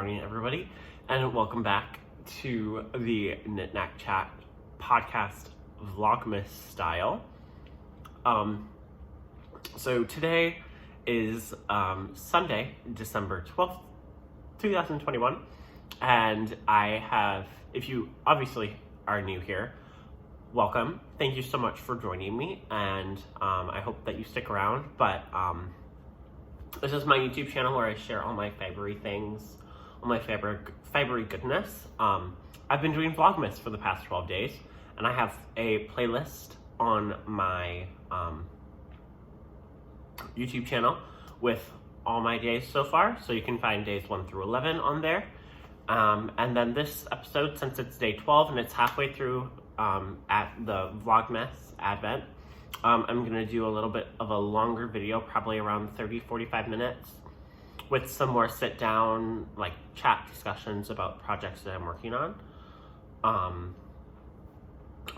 morning, everybody, and welcome back to the KnitKnackChat podcast Vlogmas style. So today is Sunday, December 12th, 2021, and I have, if you obviously are new here, welcome. Thank you so much for joining me, and I hope that you stick around, but this is my YouTube channel where I share all my favorite things, all my favorite goodness. I've been doing Vlogmas for the past 12 days, and I have a playlist on my YouTube channel with all my days so far, so you can find days 1 through 11 on there. And then this episode, since it's day 12 and it's halfway through at the Vlogmas Advent, I'm going to do a little bit of a longer video, probably around 30-45 minutes, with some more sit-down, like, chat discussions about projects that I'm working on.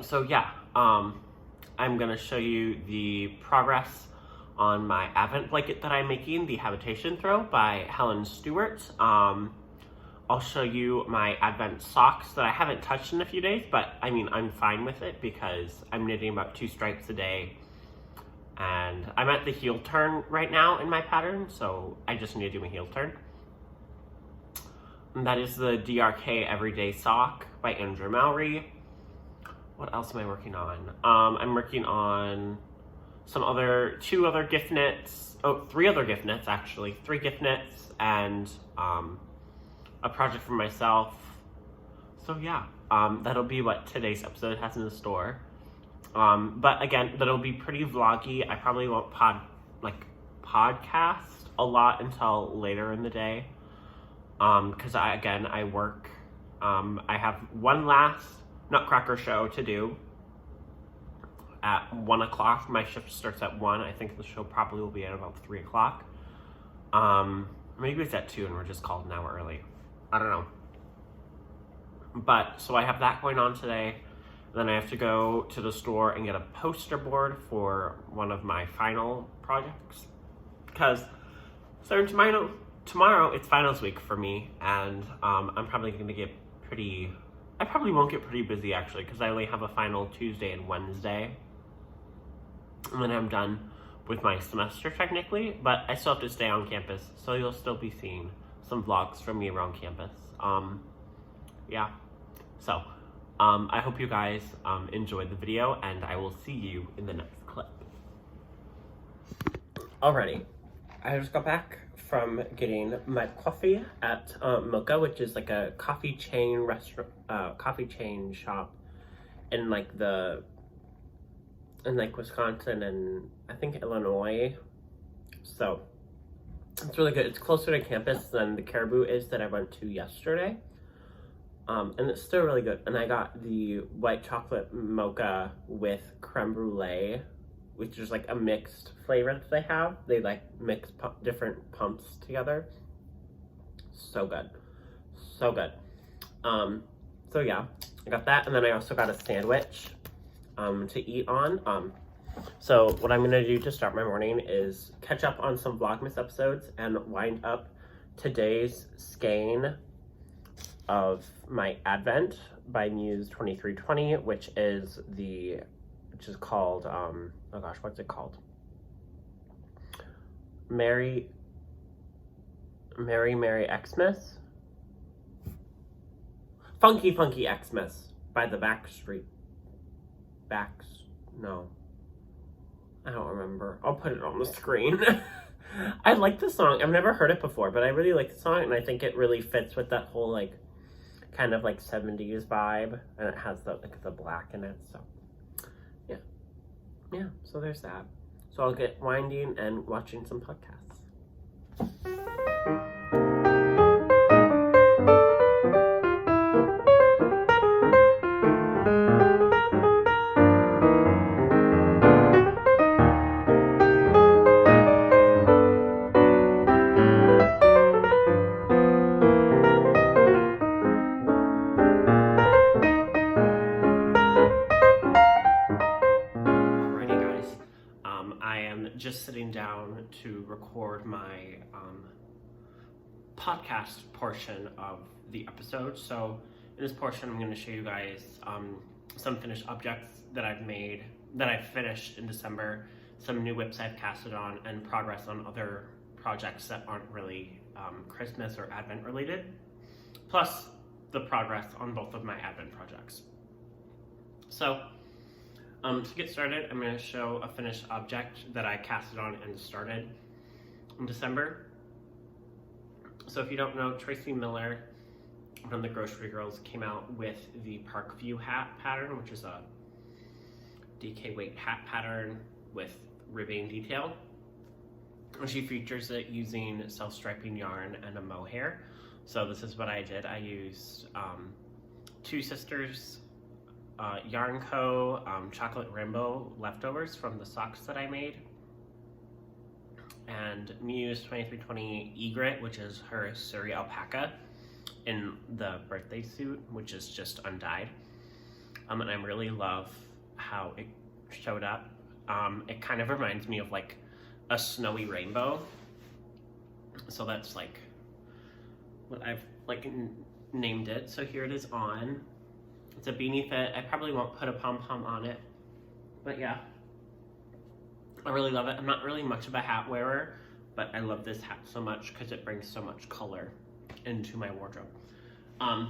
So yeah, I'm going to show you the progress on my Advent blanket that I'm making, the Habitation throw by Helen Stewart. I'll show you my Advent socks that I haven't touched in a few days, but I mean, I'm fine with it because I'm knitting about 2 stripes a day, and I'm at the heel turn right now in my pattern, so I just need to do a heel turn. And that is the DRK Everyday Sock by Andrea Mowry. What else am I working on? I'm working on three other gift knits actually, 3 gift knits, and a project for myself. So yeah, that'll be what today's episode has in the store. But again, that'll be pretty vloggy. I probably won't podcast a lot until later in the day. Cause I work. I have one last Nutcracker show to do at 1 o'clock. My shift starts at 1. I think the show probably will be at about 3 o'clock. Maybe it's at 2 and we're just called an hour early. I don't know. But, so I have that going on today. Then I have to go to the store and get a poster board for one of my final projects. Because, starting tomorrow it's finals week for me. And I'm probably going to get I probably won't get pretty busy actually, because I only have a final Tuesday and Wednesday. And then I'm done with my semester technically, but I still have to stay on campus, so you'll still be seeing some vlogs from me around campus. Yeah, so I hope you guys enjoyed the video, and I will see you in the next clip. Alrighty, I just got back from getting my coffee at Mocha, which is like a coffee chain shop in Wisconsin and I think Illinois. So it's really good. It's closer to campus than the Caribou is that I went to yesterday. And it's still really good. And I got the white chocolate mocha with creme brulee, which is like a mixed flavor that they have. They like mix different pumps together. So good. So good. So yeah, I got that. And then I also got a sandwich to eat on. So what I'm gonna do to start my morning is catch up on some Vlogmas episodes and wind up today's skein of my Advent by Muse 2320, which is called oh gosh, what's it called? Merry Xmas? Funky Xmas by the no, I don't remember. I'll put it on the screen. I like the song. I've never heard it before, but I really like the song, and I think it really fits with that whole like kind of like 70s vibe, and it has the black in it. So yeah, so there's that. So I'll get winding and watching some podcasts. Just sitting down to record my podcast portion of the episode. So in this portion, I'm going to show you guys some finished objects that I've made, that I've finished in December, some new whips I've casted on, and progress on other projects that aren't really Christmas or Advent related, plus the progress on both of my Advent projects. So to get started, I'm going to show a finished object that I casted on and started in December. So if you don't know, Tracie Millar from the Grocery Girls came out with the Parkview hat pattern, which is a DK weight hat pattern with ribbing detail. And she features it using self-striping yarn and a mohair. So this is what I did. I used Two Sisters Yarn Co. Chocolate Rainbow leftovers from the socks that I made, and Muse 2320 Egret, which is her Surrey alpaca in the birthday suit, which is just undyed. And I really love how it showed up. It kind of reminds me of like a snowy rainbow. So that's like what I've like named it. So here it is on. It's a beanie fit. I probably won't put a pom-pom on it, but yeah, I really love it. I'm not really much of a hat wearer, but I love this hat so much because it brings so much color into my wardrobe. And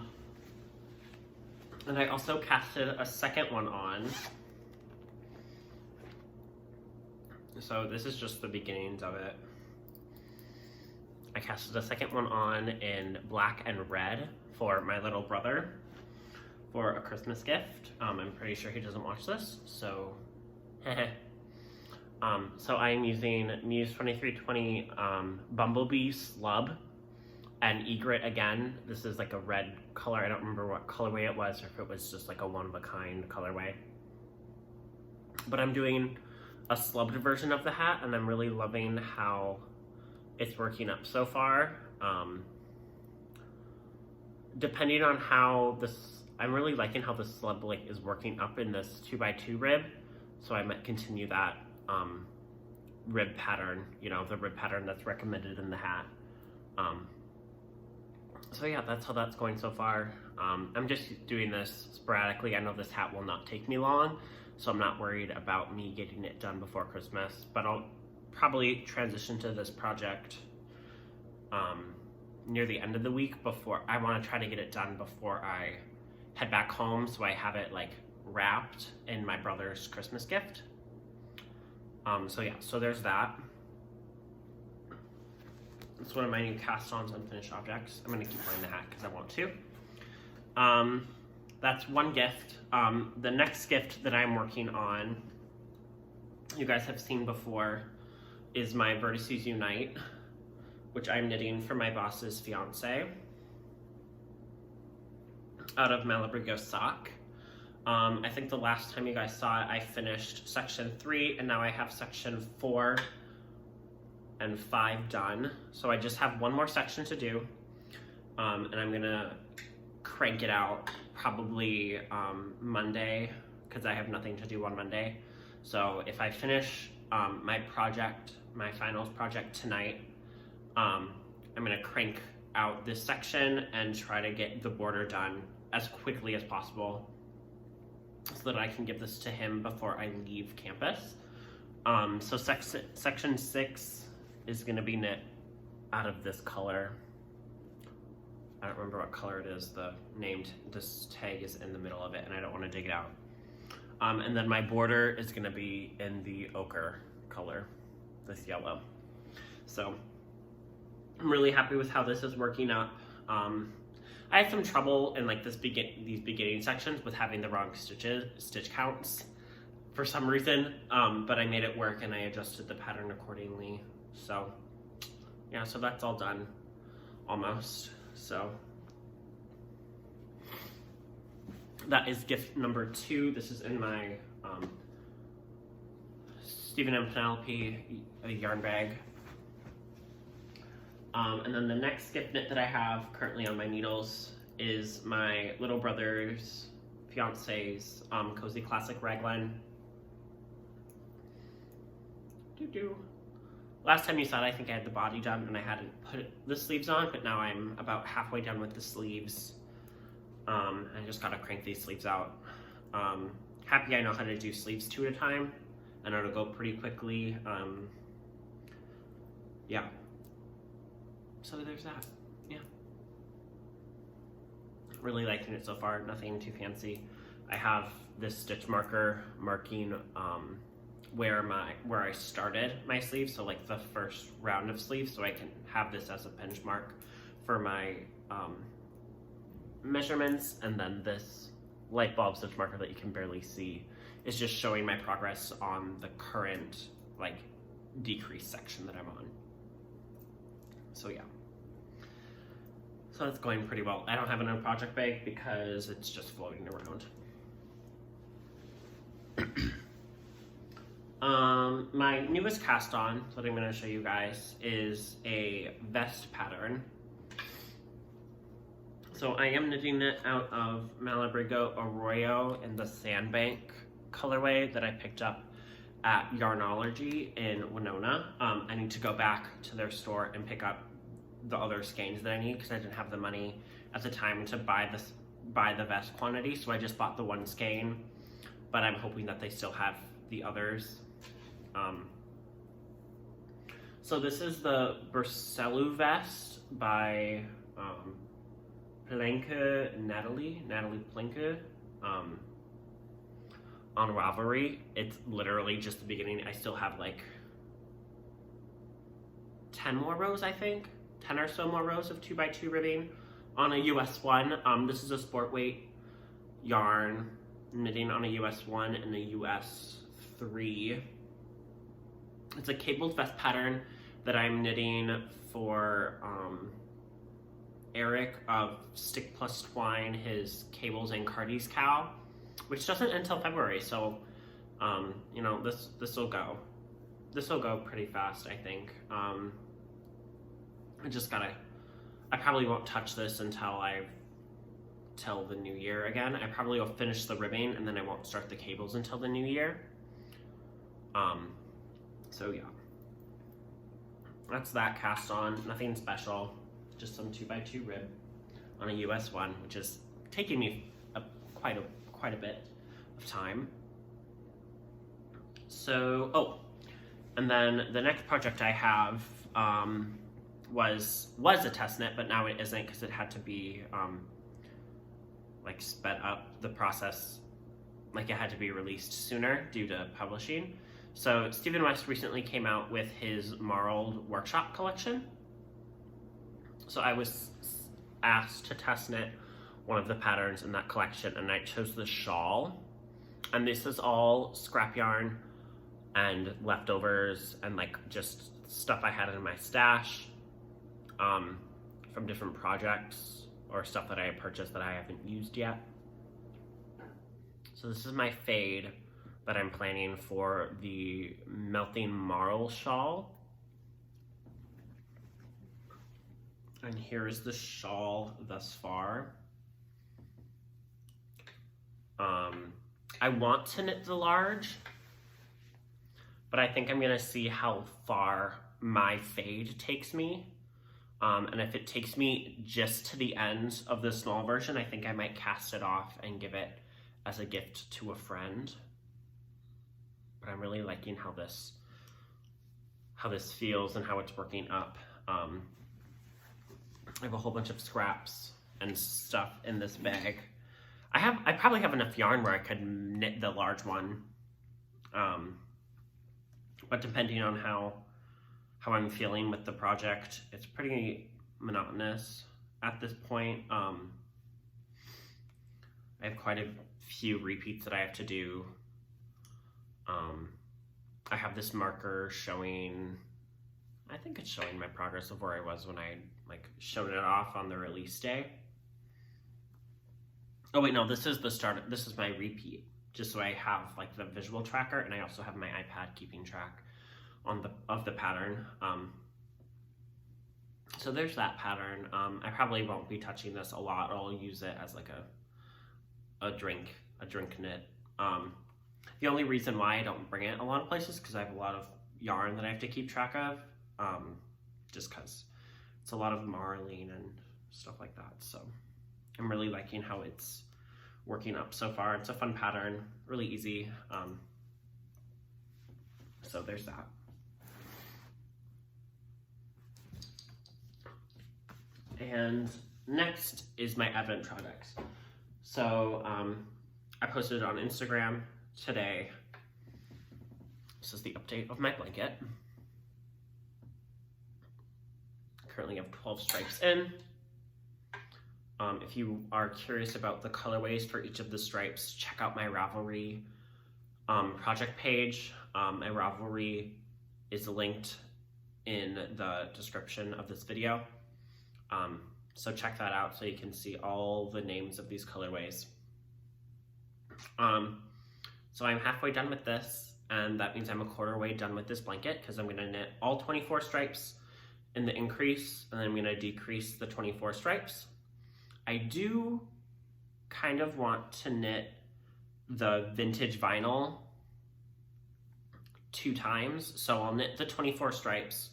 I also casted a second one on. So this is just the beginnings of it. I casted a second one on in black and red for my little brother for a Christmas gift. I'm pretty sure he doesn't watch this, so so I am using Muse 2320 Bumblebee Slub and Egret again. This is like a red color. I don't remember what colorway it was, or if it was just like a one-of-a-kind colorway. But I'm doing a slubbed version of the hat, and I'm really loving how it's working up so far. Depending on how this, I'm really liking how the slub like is working up in this 2x2 rib, so I might continue that rib pattern, you know, the rib pattern that's recommended in the hat. So yeah, that's how that's going so far. I'm just doing this sporadically. I know this hat will not take me long, so I'm not worried about me getting it done before Christmas, but I'll probably transition to this project near the end of the week. Before I want to try to get it done before I head back home, so I have it like wrapped in my brother's Christmas gift. So yeah, so there's that. It's one of my new cast-ons unfinished objects. I'm gonna keep wearing the hat because I want to. That's one gift. The next gift that I'm working on, you guys have seen before, is my Vertices Unite, which I'm knitting for my boss's fiance out of Malabrigo sock. I think the last time you guys saw it, I finished section 3, and now I have section 4 and 5 done. So I just have one more section to do, and I'm gonna crank it out probably Monday, because I have nothing to do on Monday. So if I finish my project, my finals project tonight, I'm gonna crank out this section and try to get the border done as quickly as possible, so that I can give this to him before I leave campus. So section 6 is gonna be knit out of this color. I don't remember what color it is. This tag is in the middle of it, and I don't want to dig it out. And then my border is gonna be in the ochre color, this yellow. So I'm really happy with how this is working up. I had some trouble in like these beginning sections with having the wrong stitch counts for some reason, but I made it work and I adjusted the pattern accordingly. So yeah, so that's all done almost. So that is gift number 2. This is in my Stephen and Penelope yarn bag. And then the next gift knit that I have currently on my needles is my little brother's fiance's Cozy Classic Raglan last time you saw it, I think I had the body done and I hadn't put the sleeves on, but now I'm about halfway done with the sleeves. I just gotta crank these sleeves out. Happy I know how to do sleeves 2 at a time. I know it'll go pretty quickly. Yeah. So there's that. Yeah. Really liking it so far. Nothing too fancy. I have this stitch marker marking where I started my sleeves, so like the first round of sleeves, so I can have this as a pinch mark for my measurements, and then this light bulb stitch marker that you can barely see is just showing my progress on the current like decrease section that I'm on. So yeah. So it's going pretty well. I don't have another project bag because it's just floating around. My newest cast on that I'm going to show you guys is a vest pattern. So I am knitting it out of Malabrigo Arroyo in the Sandbank colorway that I picked up at Yarnology in Winona. I need to go back to their store and pick up the other skeins that I need because I didn't have the money at the time to buy the vest quantity, so I just bought the one skein, but I'm hoping that they still have the others. So this is the Berscul vest by Pelykhh, Natalie Pelykhh, on Ravelry. It's literally just the beginning. I still have like 10 more rows, I think. 10 or so more rows of 2x2 ribbing on a US 1. This is a sport weight yarn, knitting on a US 1 and a US 3. It's a cabled vest pattern that I'm knitting for Eric of Stick Plus Twine, his Cables and Cardi's cow, which doesn't end until February, so you know, this will go pretty fast, I think. I probably won't touch this until the new year again. I probably will finish the ribbing and then I won't start the cables until the new year. So yeah, that's that cast on. Nothing special, just some 2x2 rib on a US 1, which is taking me quite a bit of time. So, and then the next project I have was a test knit, but now it isn't because it had to be like sped up the process, like it had to be released sooner due to publishing. So Stephen West recently came out with his Marl workshop collection. So I was asked to test knit one of the patterns in that collection, and I chose the shawl. And this is all scrap yarn and leftovers and like just stuff I had in my stash from different projects or stuff that I had purchased that I haven't used yet. So this is my fade that I'm planning for the Melting Marl shawl. And here's the shawl thus far. I want to knit the large, but I think I'm gonna see how far my fade takes me. And if it takes me just to the end of the small version, I think I might cast it off and give it as a gift to a friend. But I'm really liking how this feels and how it's working up. I have a whole bunch of scraps and stuff in this bag. I probably have enough yarn where I could knit the large one. But depending on how I'm feeling with the project, it's pretty monotonous at this point. I have quite a few repeats that I have to do. I have this marker showing, I think it's showing my progress of where I was when I like showed it off on the release day. Oh wait, no, this is the start. This is my repeat, just so I have like the visual tracker, and I also have my iPad keeping track of the pattern. So there's that pattern. I probably won't be touching this a lot. I'll use it as like a drink knit. The only reason why I don't bring it a lot of places because I have a lot of yarn that I have to keep track of. just because it's a lot of marling and stuff like that. So I'm really liking how it's working up so far. It's a fun pattern, really easy. So there's that. And next is my Advent projects. So I posted it on Instagram today. This is the update of my blanket. Currently have 12 stripes in. If you are curious about the colorways for each of the stripes, check out my Ravelry project page. My Ravelry is linked in the description of this video. So check that out so you can see all the names of these colorways. So I'm halfway done with this, and that means I'm a quarter way done with this blanket because I'm gonna knit all 24 stripes in the increase, and then I'm gonna decrease the 24 stripes. I do kind of want to knit the vintage vinyl 2 times. So I'll knit the 24 stripes.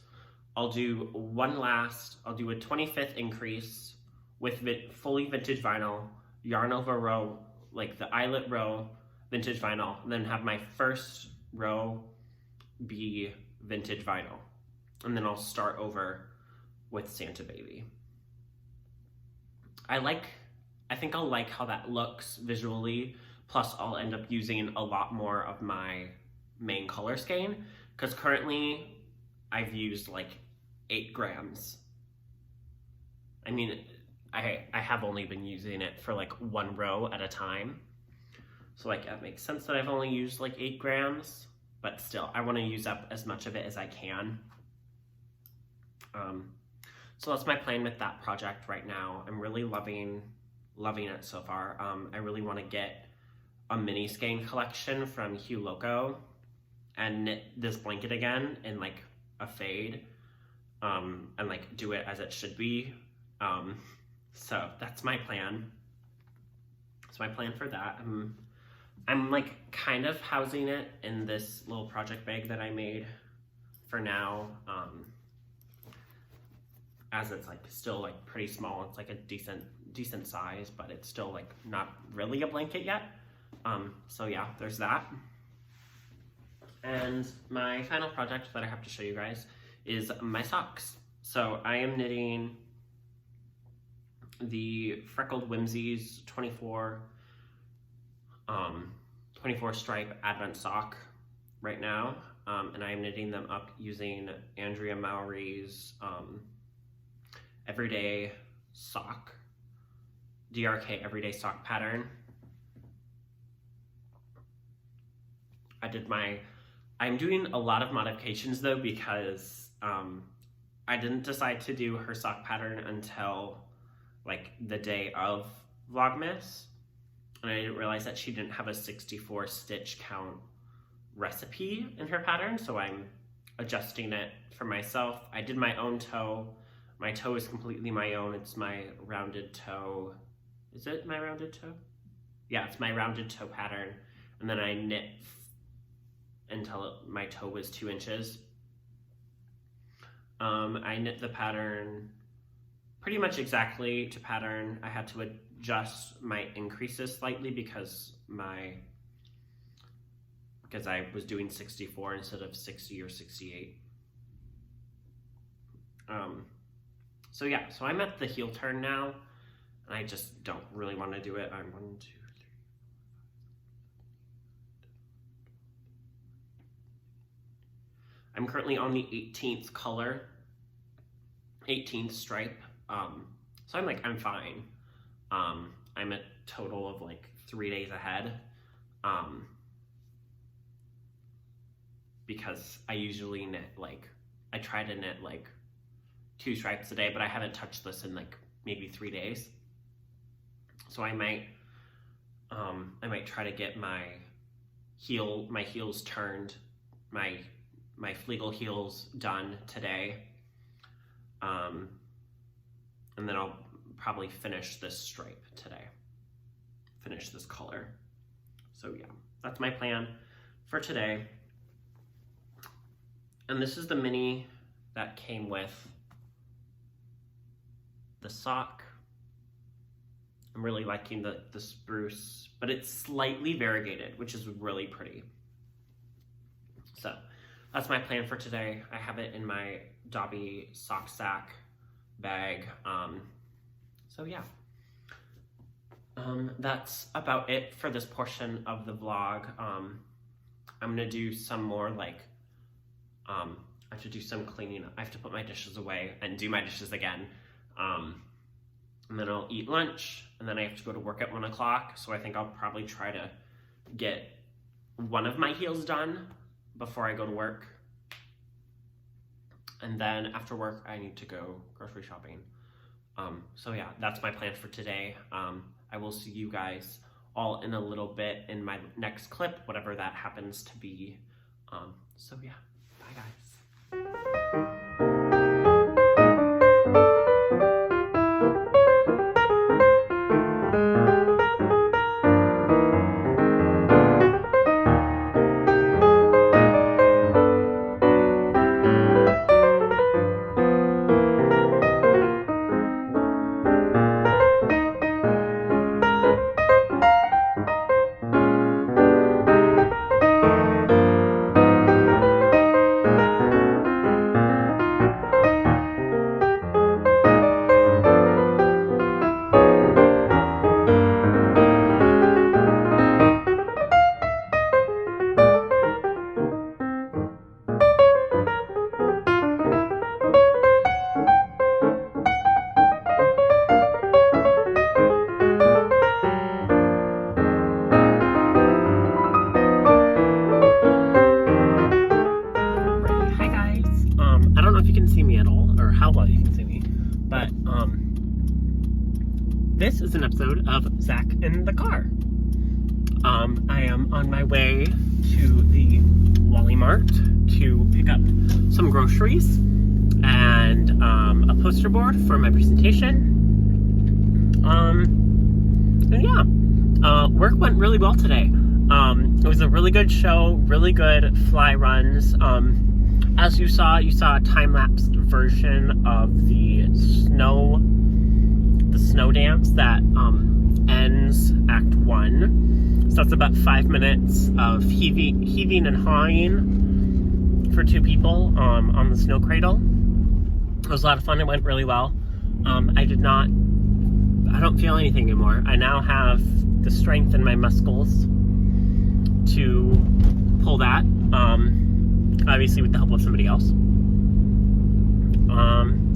I'll do I'll do a 25th increase with fully vintage vinyl, yarn over row, like the eyelet row, vintage vinyl, and then have my first row be vintage vinyl. And then I'll start over with Santa Baby. I think I'll like how that looks visually, plus I'll end up using a lot more of my main color skein, because currently I've used like 8 grams. I mean, I have only been using it for like 1 row at a time. So like that makes sense that I've only used like 8 grams, but still I want to use up as much of it as I can. So that's my plan with that project right now. I'm really loving it so far. I really want to get a mini skein collection from Hue Loco and knit this blanket again in like a fade, and like do it as it should be. So that's my plan. That's my plan for that. I'm like kind of housing it in this little project bag that I made for now, as it's like still like pretty small. It's like a decent size, but it's still like not really a blanket yet. So yeah, there's that. And my final project that I have to show you guys is my socks. So I am knitting the Freckled Whimsy's 24 stripe Advent sock right now, and I am knitting them up using Andrea Mowry's everyday sock, DRK everyday sock pattern. I'm doing a lot of modifications though, because I didn't decide to do her sock pattern until like the day of Vlogmas, and I didn't realize that she didn't have a 64 stitch count recipe in her pattern, so I'm adjusting it for myself. I did my own toe. My toe is completely my own. It's my rounded toe. Is it my rounded toe? Yeah, it's my rounded toe pattern. And then I knit until my toe was 2 inches. I knit the pattern pretty much exactly to pattern. I had to adjust my increases slightly because I was doing 64 instead of 60 or 68. So yeah, so I'm at the heel turn now, and I just don't really want to do it. I'm 1, 2, 3, 4, 5. I'm currently on the 18th color, 18th stripe. So I'm fine. I'm a total of like 3 days ahead, because I usually knit I try to knit 2 stripes a day, but I haven't touched this in maybe 3 days. So I might try to get my heels turned, my Fleckled heels done today, and then I'll probably finish this stripe today, finish this color. So yeah, that's my plan for today. And this is the mini that came with the sock. I'm really liking the spruce, but it's slightly variegated, which is really pretty. So that's my plan for today. I have it in my Dobby sock sack bag. So yeah. That's about it for this portion of the vlog. I'm gonna do some more like, I have to do some cleaning. I have to put my dishes away and do my dishes again. And then I'll eat lunch, and then I have to go to work at 1 o'clock. So I think I'll probably try to get one of my heels done before I go to work. And then after work, I need to go grocery shopping. So yeah, that's my plan for today. I will see you guys all in a little bit in my next clip, whatever that happens to be. So yeah, bye guys. This is an episode of Zack in the car. I am on my way to the Wally Mart to pick up some groceries and a poster board for my presentation. And yeah, work went really well today. It was a really good show, really good fly runs. As you saw a time-lapsed version of the snow dance that ends Act 1. So it's about 5 minutes of heaving and hawing for 2 people on the snow cradle. It was a lot of fun. It went really well. I don't feel anything anymore. I now have the strength in my muscles to pull that, obviously with the help of somebody else.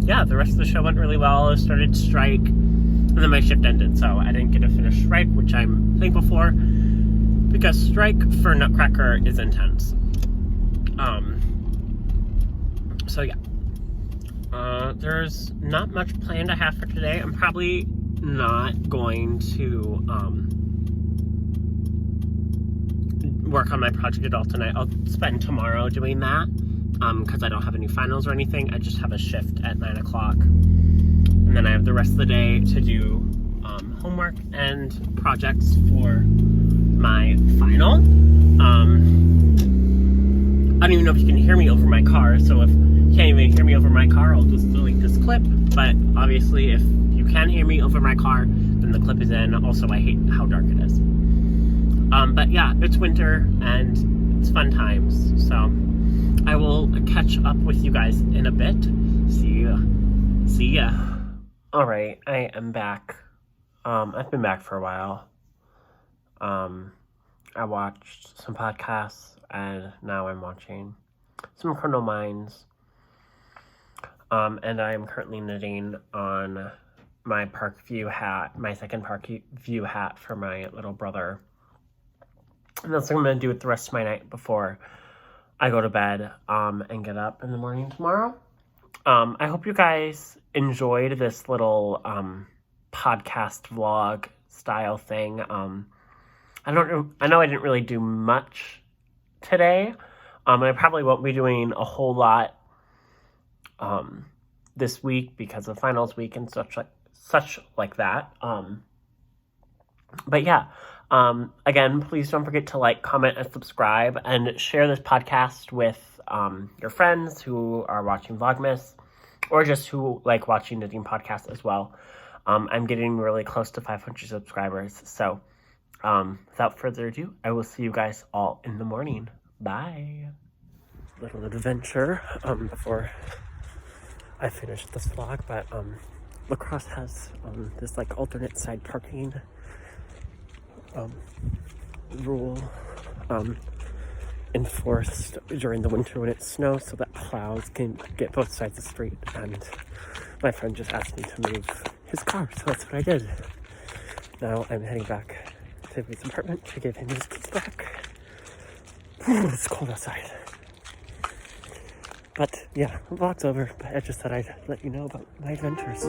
Yeah, the rest of the show went really well. I started strike, and then my shift ended, so I didn't get to finish strike, which I'm thankful for, because strike for Nutcracker is intense. So yeah. There's not much planned I have for today. I'm probably not going to work on my project at all tonight. I'll spend tomorrow doing that, because I don't have any finals or anything. I just have a shift at 9 o'clock. And then I have the rest of the day to do homework and projects for my final. I don't even know if you can hear me over my car, so if you can't even hear me over my car, I'll just delete this clip. But obviously, if you can hear me over my car, then the clip is in. Also, I hate how dark it is. But yeah, it's winter and it's fun times. So I will catch up with you guys in a bit. See ya. All right, I am back. I've been back for a while. I watched some podcasts, and now I'm watching some Criminal Minds. And I am currently knitting on my Parkview hat, my second Parkview hat for my little brother. And that's what I'm going to do with the rest of my night before I go to bed and get up in the morning tomorrow. I hope you guys enjoyed this little podcast vlog style thing. I know I didn't really do much today. I probably won't be doing a whole lot this week because of finals week and such like that. But yeah, again, please don't forget to like, comment, and subscribe, and share this podcast with your friends who are watching Vlogmas, or just who like watching knitting podcasts as well. I'm getting really close to 500 subscribers, so without further ado, I will see you guys all in the morning. Bye! Little adventure before I finish this vlog, but La Crosse has this like alternate side parking rule enforced during the winter when it snows, so that plows can get both sides of the street. And my friend just asked me to move his car, so that's what I did. Now I'm heading back to his apartment to give him his keys back. It's cold outside. But yeah, the vlog's over, but I just thought I'd let you know about my adventures.